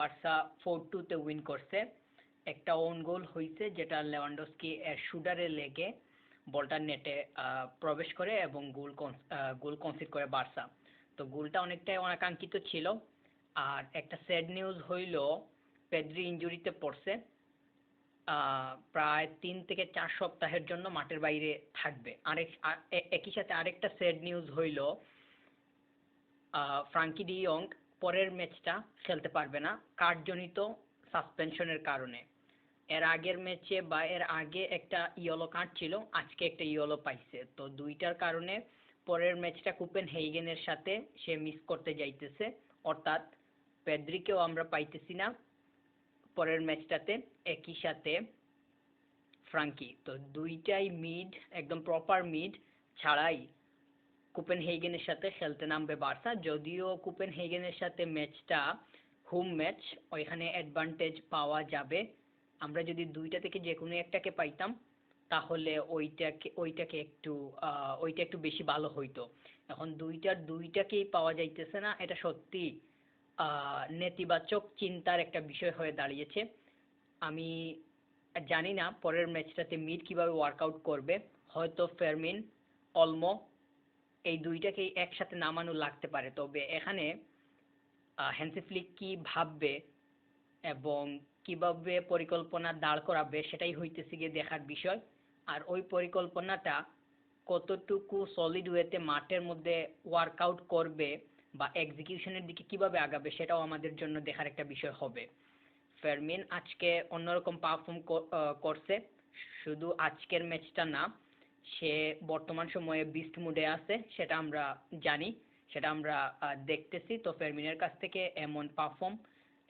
Barca 4-2 win করছে। একটা on গোল হয়েছে যেটা লেভানডস্কি এর শুটারে লেগে বলটা নেটে প্রবেশ করে এবং গোল কনসিড করে বার্সা। তো গোলটা অনেকটাই অনাকাঙ্ক্ষিত ছিল। আর একটা স্যাড নিউজ হইল পেদ্রি ইনজুরিতে পড়ছে, প্রায় 3 থেকে 4 সপ্তাহের জন্য মাঠের বাইরে থাকবে। একই সাথে আরেকটা স্যাড নিউজ হইল ফ্রাঙ্কি ডি ইয়ং পরের ম্যাচটা খেলতে পারবে না কার্ডজনিত সাসপেনশনের কারণে। এর আগের ম্যাচে বা এর আগে একটা ইয়েলো কার্ড ছিল, আজকে একটা ইয়েলো পাইছে। তো দুইটার কারণে পরের ম্যাচটা কোপেনহেগেনের সাথে সে মিস করতে যাইতেছে, অর্থাৎ পেদ্রিকেও আমরা পাইতেছি না পরের ম্যাচটাতে, একই সাথে ফ্রাঙ্কি। তো দুইটাই মিড, একদম প্রপার মিড ছাড়াই কোপেনহেগেনের সাথে খেলতে নামবে বার্সা। যদিও কোপেনহেগেনের সাথে ম্যাচটা হোম ম্যাচ, ওইখানে অ্যাডভান্টেজ পাওয়া যাবে। আমরা যদি দুইটা থেকে যে কোনো একটাকে পাইতাম তাহলে ওইটা একটু বেশি ভালো হইতো। এখন দুইটাকেই পাওয়া যাইতেছে না, এটা সত্যি নেতিবাচক চিন্তার একটা বিষয় হয়ে দাঁড়িয়েছে। আমি জানি না পরের ম্যাচটাতে মিড কিভাবে ওয়ার্কআউট করবে। হয়তো ফেরমিন, অলমো এই দুইটাকেই একসাথে নামানো লাগতে পারে। তবে এখানে হ্যান্সি ফ্লিক কি ভাববে এবং কিভাবে পরিকল্পনা দাঁড় করাবে সেটাই হইতেছে গিয়ে দেখার বিষয়। আর ওই পরিকল্পনাটা কতটুকু সলিড ওয়েতে মাঠের মধ্যে ওয়ার্কআউট করবে বা এক্সিকিউশনের দিকে কিভাবে আগাবে সেটাও আমাদের জন্য দেখার একটা বিষয় হবে। ফেরমিন আজকে অন্যরকম পারফর্ম করছে, শুধু আজকের ম্যাচটা না, সে বর্তমান সময়ে বিস্ট মুডে আছে, সেটা আমরা জানি, সেটা আমরা দেখতেছি। তো ফেরমিনের কাছ থেকে এমন পারফর্ম,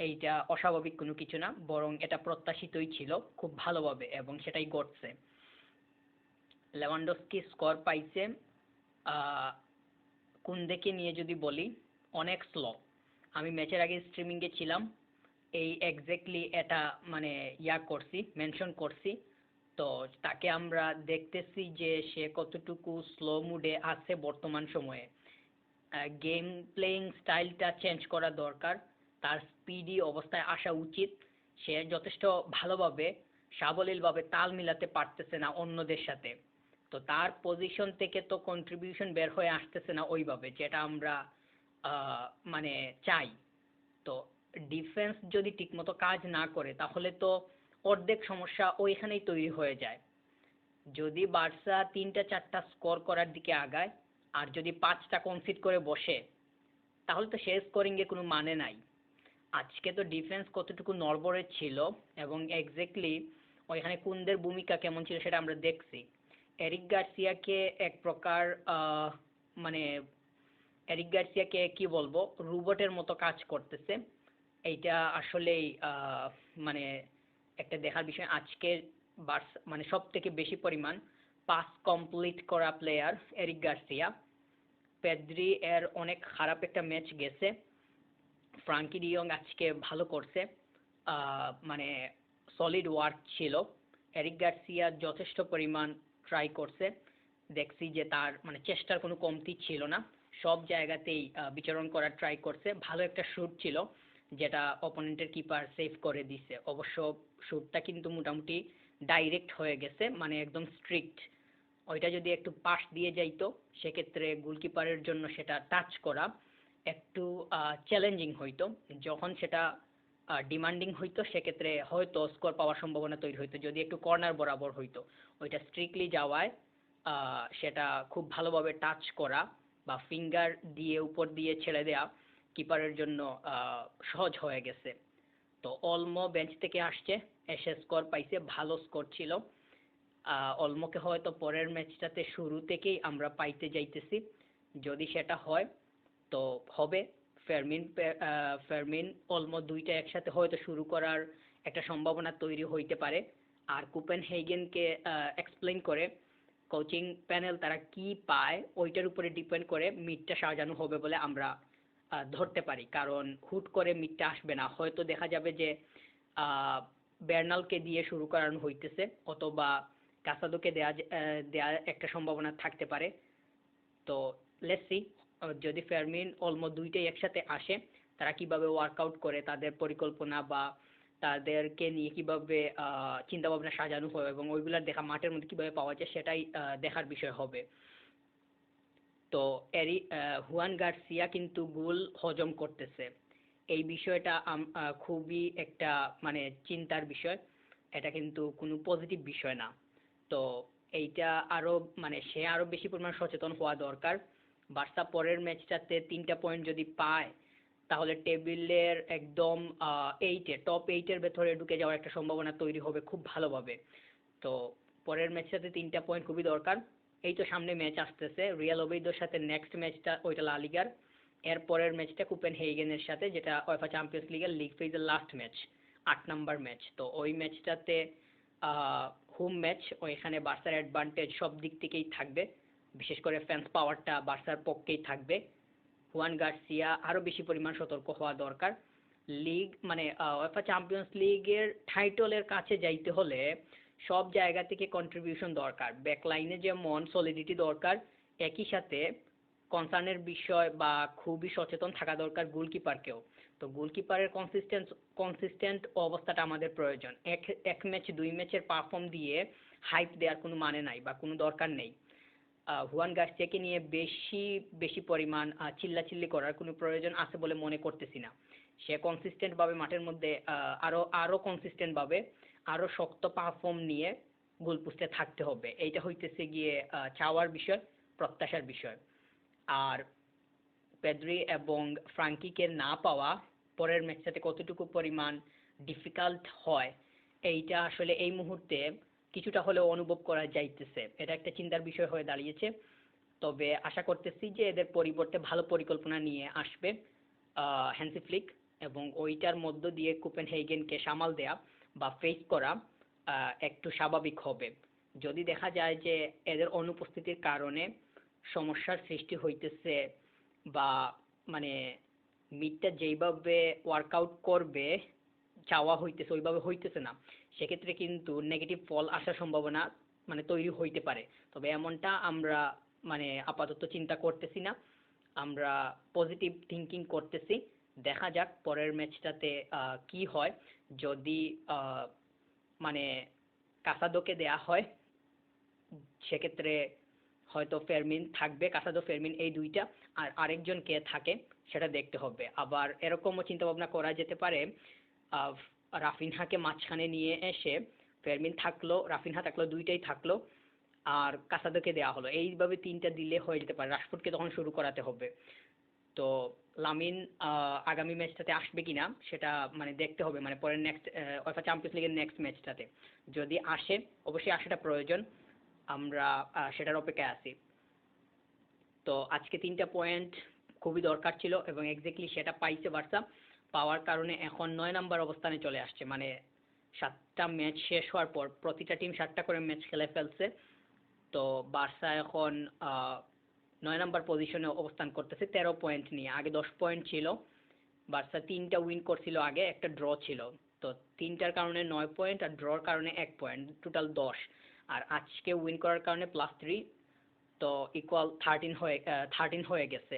এইটা অস্বাভাবিক কোনো কিছু না, বরং এটা প্রত্যাশিতই ছিল খুব ভালোভাবে, এবং সেটাই ঘটছে। লেভানডস্কি স্কোর পাইছে কুন্দেকে নিয়ে যদি বলি, অনেক স্লো। আমি ম্যাচের আগে স্ট্রিমিংয়ে ছিলাম, এই এক্স্যাক্টলি এটা মানে মেনশন করছি। তো তাকে আমরা দেখতেছি যে সে কতটুকু স্লো মুডে আছে বর্তমান সময়ে। গেম প্লেয়িং স্টাইলটা চেঞ্জ করা দরকার, তার স্পিডি অবস্থায় আসা উচিত। সে যথেষ্ট ভালোভাবে সাবলীলভাবে তাল মিলাতে পারতেছে না অন্যদের সাথে। তো তার পজিশন থেকে তো কন্ট্রিবিউশন বের হয়ে আসতেছে না ওইভাবে, যেটা আমরা মানে চাই। তো ডিফেন্স যদি ঠিকমতো কাজ না করে তাহলে তো অর্ধেক সমস্যা ওইখানেই তৈরি হয়ে যায়। যদি বার্সা 3টা 4টা স্কোর করার দিকে আগায় আর যদি 5টা কনসিড করে বসে, তাহলে তো সে স্কোরিংয়ে কোনো মানে নাই। আজকে তো ডিফেন্স কতটুকু নড়বড়ে ছিল এবং এক্স্যাক্টলি ওইখানে কুন্দের ভূমিকা কেমন ছিল সেটা আমরা দেখছি। এরিক গার্সিয়াকে এক প্রকার মানে এরিক গার্সিয়াকে কি বলবো, রোবটের মতো কাজ করতেছে। এইটা আসলেই মানে একটা দেখার বিষয়। আজকে মানে সব থেকে বেশি পরিমাণ পাস কমপ্লিট করা প্লেয়ার এরিক গার্সিয়া। পেদ্রি এর অনেক খারাপ একটা ম্যাচ গেছে, ফ্রাঙ্কি ডিয়ং আজকে ভালো করছে, মানে সলিড ওয়ার্ক ছিল। এরিক গার্সিয়া যথেষ্ট পরিমাণ ট্রাই করছে, দেখছি যে তার মানে চেষ্টার কোনো কমতি ছিল না, সব জায়গাতেই বিচরণ করার ট্রাই করছে। ভালো একটা শুট ছিল যেটা অপোনেন্টের কিপার সেভ করে দিছে। অবশ্য শুটটা কিন্তু মোটামুটি ডাইরেক্ট হয়ে গেছে, মানে একদম স্ট্রিক্ট। ওইটা যদি একটু পাশ দিয়ে যাইতো সেক্ষেত্রে গোলকিপারের জন্য সেটা টাচ করা একটু চ্যালেঞ্জিং হইতো। যখন সেটা ডিমান্ডিং হইতো সেক্ষেত্রে হয়তো স্কোর পাওয়ার সম্ভাবনা তৈরি হইতো, যদি একটু কর্নার বরাবর হইতো। ওইটা স্ট্রিক্টলি যাওয়ায় সেটা খুব ভালোভাবে টাচ করা বা ফিঙ্গার দিয়ে উপর দিয়ে ছেড়ে দেওয়া কিপারের জন্য সহজ হয়ে গেছে। তো অলমো বেঞ্চ থেকে আসছে, এসে স্কোর পাইছে, ভালো স্কোর ছিল। অলমোকে হয়তো পরের ম্যাচটাতে শুরু থেকেই আমরা পাইতে যাইতেছি। যদি সেটা হয় তো হবে। ফেরমিন অলমো দুইটা একসাথে হয়তো শুরু করার একটা সম্ভাবনা তৈরি হইতে পারে। আর কোপেনহেগেনকে এক্সপ্লেইন করে কোচিং প্যানেল তারা কি পায় ওইটার উপরে ডিপেন্ড করে মিডটা সাজানো হবে বলে আমরা ধরতে পারি। কারণ হুট করে মিডটা আসবে না, হয়তো দেখা যাবে যে বের্নালকে দিয়ে শুরু করানো হইতেছে, অথবা কাসাদোকে দেওয়ার একটা সম্ভাবনা থাকতে পারে। তো লেটস সি, যদি ফেরমিন অলমো দুইটাই একসাথে আসে তারা কিভাবে ওয়ার্কআউট করে, তাদের পরিকল্পনা বা তাদেরকে নিয়ে কিভাবে চিন্তা ভাবনা সাজানো হয় এবং ওইগুলা দেখা মাঠের মধ্যে কিভাবে পাওয়া যায় সেটাই দেখার বিষয় হবে। তো হুয়ান গার্সিয়া কিন্তু গোল হজম করতেছে, এই বিষয়টা খুবই একটা মানে চিন্তার বিষয়। এটা কিন্তু কোনো পজিটিভ বিষয় না। তো এইটা আরো মানে সে আরো বেশি পরিমাণ সচেতন হওয়া দরকার। বার্সা পরের ম্যাচটাতে 3টা পয়েন্ট যদি পায় তাহলে টেবিলের একদম টপ এইটের ভেতরে ঢুকে যাওয়ার একটা সম্ভাবনা তৈরি হবে খুব ভালোভাবে। তো পরের ম্যাচটাতে 3টা পয়েন্ট খুবই দরকার। এই তো সামনে ম্যাচ আসতেছে রিয়াল ওবেইদোর সাথে, নেক্সট ম্যাচটা ওইটা লা লিগার, এর পরের ম্যাচটা কোপেনহেগেনের সাথে, যেটা উয়েফা চ্যাম্পিয়ন্স লিগের লিগ ফেজের লাস্ট ম্যাচ, 8 নাম্বার ম্যাচ। তো ওই ম্যাচটাতে হোম ম্যাচ, ওইখানে বার্সার অ্যাডভান্টেজ সব দিক থেকেই থাকবে, বিশেষ করে ফ্যান্স পাওয়ারটা বার্সার পক্ষেই থাকবে। হুয়ান গার্সিয়া আরো বেশি পরিমাণ সতর্ক হওয়া দরকার। লিগ মানে উয়েফা চ্যাম্পিয়ন্স লিগের টাইটলের কাছে যাইতে হলে সব জায়গা থেকে কন্ট্রিবিউশন দরকার। ব্যাকলাইনে যেমন সলিডিটি দরকার, একই সাথে কনসার্নের বিষয় বা খুবই সচেতন থাকা দরকার গোলকিপারকেও। তো গোলকিপারের কনসিস্টেন্ট অবস্থাটা আমাদের প্রয়োজন। এক ম্যাচ 2 ম্যাচের পারফর্ম দিয়ে হাইপ দেওয়ার কোনো মানে নাই বা কোনো দরকার নেই। হুয়ান গার্সিয়াকে নিয়ে বেশি বেশি পরিমাণ চিল্লাচিল্লি করার কোনো প্রয়োজন আছে বলে মনে করতেছি না। সে কনসিস্টেন্ট ভাবে মাঠের মধ্যে আরো আরো কনসিস্টেন্ট ভাবে আরো শক্ত পারফর্ম নিয়ে গোলপোস্টে থাকতে হবে। এইটা হইতেছে গিয়ে চাওয়ার বিষয়, প্রত্যাশার বিষয়। আর পেদ্রি এবং ফ্রাঙ্কিকে না পাওয়া পরের ম্যাচটাতে কতটুকু পরিমাণ ডিফিকাল্ট হয়, এইটা আসলে এই মুহূর্তে কিছুটা হলেও অনুভব করা যাইতেছে। এটা একটা চিন্তার বিষয় হয়ে দাঁড়িয়েছে। তবে আশা করতেছি যে এদের পরিবর্তে ভালো পরিকল্পনা নিয়ে আসবে হ্যান্সি ফ্লিক, এবং ওইটার মধ্য দিয়ে কোপেনহেগেনকে সামাল দেয়া বা ফেস করা একটু স্বাভাবিক হবে। যদি দেখা যায় যে এদের অনুপস্থিতির কারণে সমস্যার সৃষ্টি হইতেছে বা মানে মিডটা যেইভাবে ওয়ার্কআউট করবে চাওয়া হইতেছে ওইভাবে হইতেছে না, সেক্ষেত্রে কিন্তু নেগেটিভ ফল আসার সম্ভাবনা মানে তৈরি হইতে পারে। তবে এমনটা আমরা মানে আপাতত চিন্তা করতেছি না, আমরা পজিটিভ থিঙ্কিং করতেছি। দেখা যাক পরের ম্যাচটাতে কি হয়। যদি আহ, মানে কাসাদোকে দেয়া হয় সেক্ষেত্রে হয়তো ফেরমিন থাকবে, কাসাদো ফেরমিন এই দুইটা, আর আরেকজন কে থাকে সেটা দেখতে হবে। আবার এরকমও চিন্তা ভাবনা করা যেতে পারে আহ, রাফিনহাকে মাঝখানে নিয়ে এসে ফেরমিন থাকলো, রাফিনহা থাকলো, দুইটাই থাকলো, আর কাসাদোকে দেওয়া হলো, এইভাবে 3টা দিলে হয়ে যেতে পারে। রাশফোর্ডকে তখন শুরু করাতে হবে। তো লামিন আগামী ম্যাচটাতে আসবে কিনা সেটা মানে দেখতে হবে, মানে পরের নেক্সট উয়েফা চ্যাম্পিয়ন্স লিগের নেক্সট ম্যাচটাতে যদি আসে, অবশ্যই আসাটা প্রয়োজন, আমরা সেটার অপেক্ষায় আছি। তো আজকে 3টা পয়েন্ট খুবই দরকার ছিল এবং এক্স্যাক্টলি সেটা পাইছে বার্সা। পাওয়ার কারণে এখন 9 নাম্বার অবস্থানে চলে আসছে, মানে 7টা ম্যাচ শেষ হওয়ার পর প্রতিটা টিম 7টা করে ম্যাচ খেলে ফেলছে। তো বার্সা এখন 9 নাম্বার পজিশনে অবস্থান করতেছে 13 পয়েন্ট নিয়ে। আগে 10 পয়েন্ট ছিল। বার্সা 3টা উইন করছিল আগে, একটা ড্র ছিল। তো 3টার কারণে 9 পয়েন্ট আর ড্রর কারণে 1 পয়েন্ট, টোটাল 10। আর আজকে উইন করার কারণে +3, তো ইকুয়াল 13 হয়ে গেছে।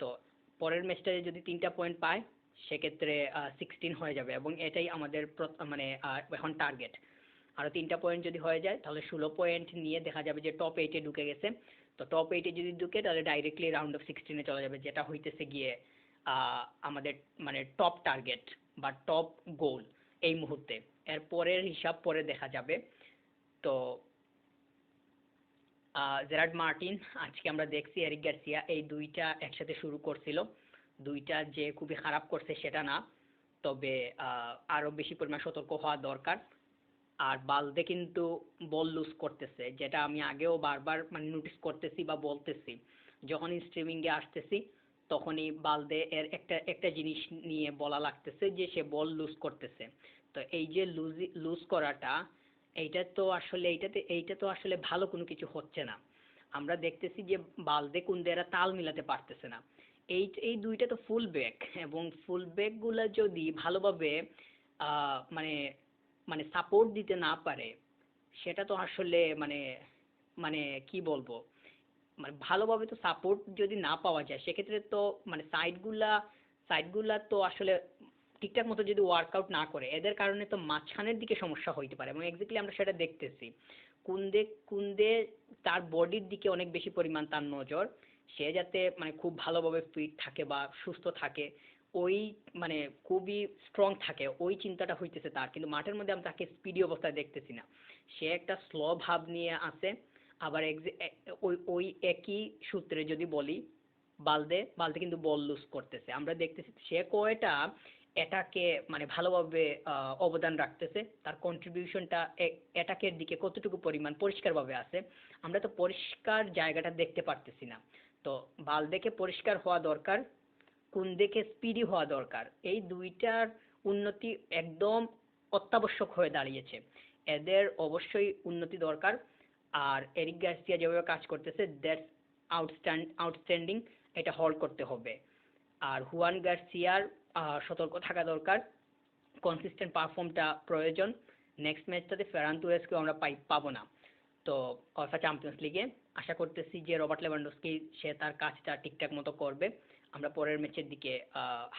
তো পরের ম্যাচটায় যদি 3টা পয়েন্ট পায় সেক্ষেত্রে 16 হয়ে যাবে এবং এটাই আমাদের মানে এখন টার্গেট। আরো 3টা পয়েন্ট যদি হয়ে যায় তাহলে 16 পয়েন্ট নিয়ে দেখা যাবে যে টপ 8-এ ঢুকে গেছে। তো টপ 8-এ যদি ঢুকে তাহলে ডাইরেক্টলি রাউন্ড অফ 16-এ চলে যাবে, যেটা হইতেছে গিয়ে আমাদের মানে টপ টার্গেট বা টপ গোল এই মুহূর্তে। এর পরের হিসাব পরে দেখা যাবে। তো জেরার্ড মার্টিন, আজকে আমরা দেখছি এরিক গার্সিয়া, এই দুইটা একসাথে শুরু করছিল। দুইটা যে খুবই খারাপ করছে সেটা না, তবে আরো বেশি পরিমাণ সতর্ক হওয়া দরকার। আর বালদে কিন্তু বল লুজ করতেছে, যেটা আমি আগেও বারবার মানে নোটিস করতেছি বা বলতেছি। যখনই স্ট্রিমিংয়ে আসতেছি তখনই বালদে এর একটা একটা জিনিস নিয়ে বলা লাগতেছে যে সে বল লুজ করতেছে। তো এই যে লুজ করাটা, এইটা তো আসলে ভালো কোনো কিছু হচ্ছে না। আমরা দেখতেছি যে বালদে কুন্দেরা তাল মিলাতে পারতেছে না। এই এই দুইটা তো ফুল ব্যাক, এবং ফুল ব্যাক গুলা যদি ভালোভাবে মানে মানে সাপোর্ট দিতে না পারে সেটা তো আসলে মানে মানে কি বলবো, মানে ভালোভাবে তো সাপোর্ট যদি না পাওয়া যায় সেক্ষেত্রে তো মানে সাইড গুলা সাইডগুলা তো আসলে ঠিকঠাক মতো যদি ওয়ার্কআউট না করে এদের কারণে তো মাঝখানের দিকে সমস্যা হইতে পারে, এবং এক্স্যাক্টলি আমরা সেটা দেখতেছি। কুন্দে তার বডির দিকে অনেক বেশি পরিমাণ তার নজর, সে যাতে মানে খুব ভালোভাবে ফিট থাকে বা সুস্থ থাকে, ওই মানে খুবই স্ট্রং থাকে ওই চিন্তাটা হইতেছে তার, কিন্তু মাঠের মধ্যে আমরা তাকে স্পিডি অবস্থায় দেখতেছি না। সে একটা স্লো ভাব নিয়ে আসে। আবার ওই ওই একই সূত্রে যদি বলি, বালদে কিন্তু বল লুজ করতেছে, আমরা দেখতেছি সে কয়টা এটাকে মানে ভালোভাবে অবদান রাখতেছে, তার কন্ট্রিবিউশনটা অ্যাটাকের দিকে কতটুকু পরিমাণ পরিষ্কারভাবে আছে। আমরা তো পরিষ্কার জায়গাটা দেখতে পারতেছি না। তো বালদেকে পরিষ্কার হওয়া দরকার, কুন্দেকে স্পিডি হওয়া দরকার, এই দুইটার উন্নতি একদম অত্যাবশ্যক হয়ে দাঁড়িয়েছে। এদের অবশ্যই উন্নতি দরকার। আর এরিক গার্সিয়া যেভাবে কাজ করতেছে, দ্যাটস আউটস্ট্যান্ডিং, এটা হল্ড করতে হবে। আর হুয়ান গার্সিয়ার সতর্ক থাকা দরকার, কনসিস্টেন্ট পারফর্মটা প্রয়োজন। নেক্সট ম্যাচটাতে ফেরান তুরেসকেও আমরা পাবো না। তো কথা চ্যাম্পিয়ন্স লিগে আশা করতেছি যে রবার্ট লেভানডস্কি সে তার কাজটা ঠিকঠাক মতো করবে। আমরা পরের ম্যাচের দিকে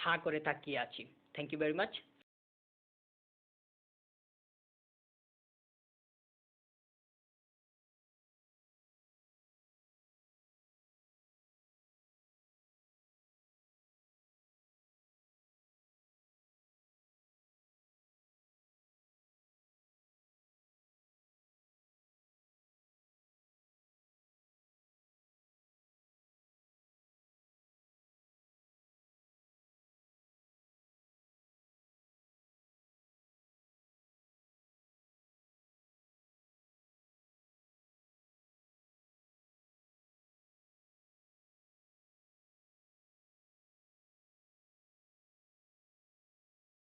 হা করে তাকিয়ে আছি। Thank you very much.